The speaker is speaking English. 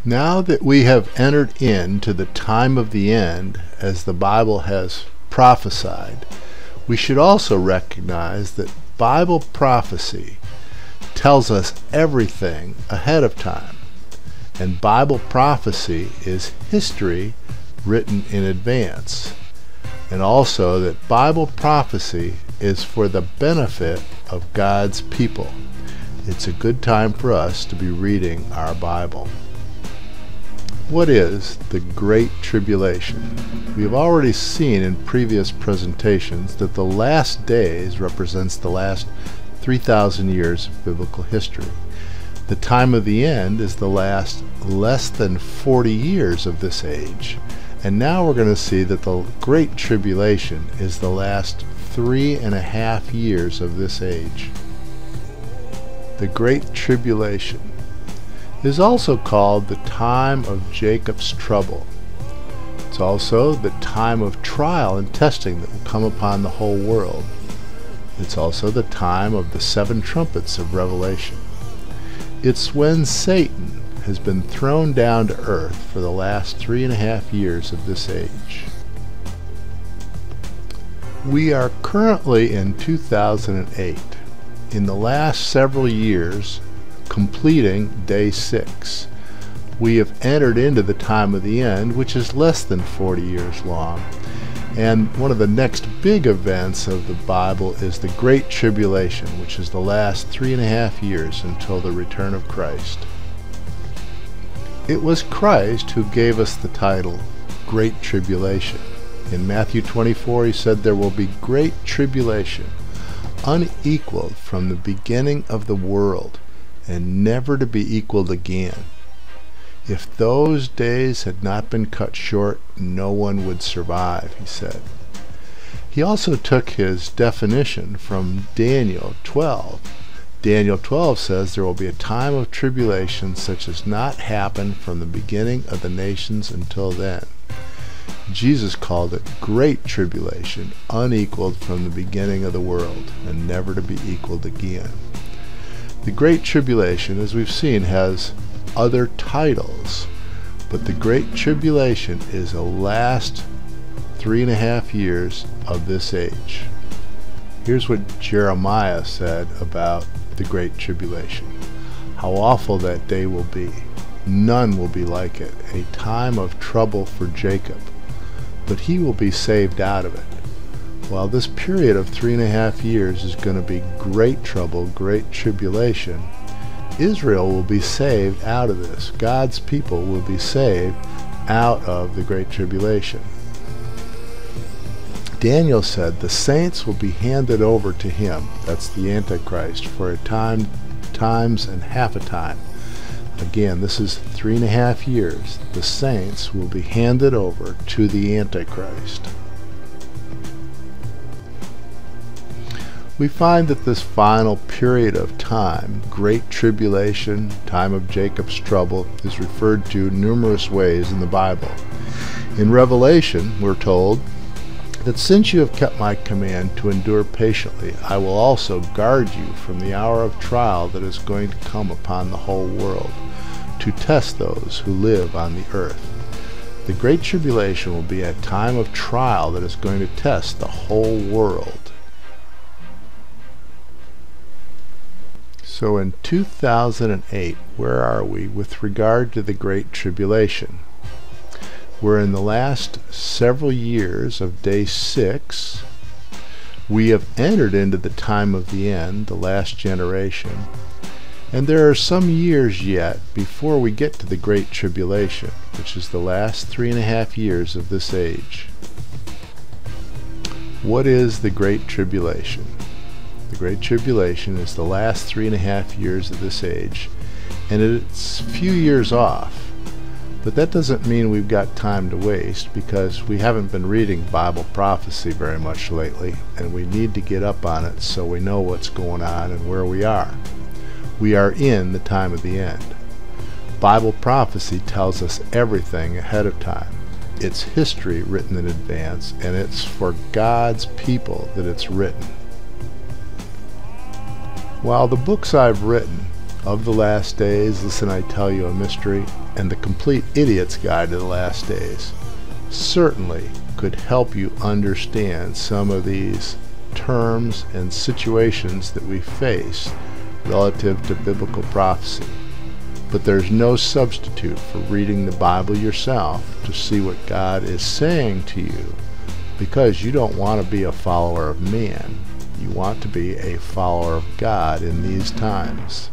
Now that we have entered into the time of the end, as the Bible has prophesied, we should also recognize that Bible prophecy tells us everything ahead of time. And Bible prophecy is history written in advance. And also that Bible prophecy is for the benefit of God's people. It's a good time for us to be reading our Bible. What is the Great Tribulation? We have already seen in previous presentations that the last days represents the last 3,000 years of biblical history. The time of the end is the last less than 40 years of this age. And now we're going to see that the Great Tribulation is the last 3.5 years of this age. The Great Tribulation is also called the time of Jacob's trouble. It's also the time of trial and testing that will come upon the whole world. It's also the time of the 7 trumpets of Revelation. It's when Satan has been thrown down to earth for the last 3.5 years of this age. We are currently in 2008, in the last several years, completing day 6. We have entered into the time of the end, which is less than 40 years long. And one of the next big events of the Bible is the Great Tribulation, which is the last 3.5 years until the return of Christ. It was Christ who gave us the title Great Tribulation. In Matthew 24 he said there will be great tribulation, unequaled from the beginning of the world, and never to be equaled again. If those days had not been cut short, no one would survive, he said. He also took his definition from Daniel 12. Daniel 12 says there will be a time of tribulation such as not happened from the beginning of the nations until then. Jesus called it Great Tribulation, unequaled from the beginning of the world, and never to be equaled again. The Great Tribulation, as we've seen, has other titles, but the Great Tribulation is the last 3.5 years of this age. Here's what Jeremiah said about the Great Tribulation. How awful that day will be. None will be like it. A time of trouble for Jacob, but he will be saved out of it. While this period of 3.5 years is going to be great trouble, great tribulation, Israel will be saved out of this. God's people will be saved out of the Great Tribulation. Daniel said the saints will be handed over to him, that's the Antichrist, for a time, times, and half a time. Again, this is 3.5 years. The saints will be handed over to the Antichrist. We find that this final period of time, Great Tribulation, time of Jacob's trouble, is referred to numerous ways in the Bible. In Revelation, we're told that since you have kept my command to endure patiently, I will also guard you from the hour of trial that is going to come upon the whole world, to test those who live on the earth. The Great Tribulation will be a time of trial that is going to test the whole world. So in 2008, where are we with regard to the Great Tribulation? We're in the last several years of day 6. We have entered into the time of the end, the last generation. And there are some years yet before we get to the Great Tribulation, which is the last 3.5 years of this age. What is the Great Tribulation? The Great Tribulation is the last 3.5 years of this age, and it's a few years off. But that doesn't mean we've got time to waste, because we haven't been reading Bible prophecy very much lately, and we need to get up on it so we know what's going on and where we are. We are in the time of the end. Bible prophecy tells us everything ahead of time. It's history written in advance, and it's for God's people that it's written. While the books I've written of the Last Days, Listen I Tell You a Mystery, and The Complete Idiot's Guide to the Last Days certainly could help you understand some of these terms and situations that we face relative to biblical prophecy. But there's no substitute for reading the Bible yourself to see what God is saying to you, because you don't want to be a follower of man. You want to be a follower of God in these times.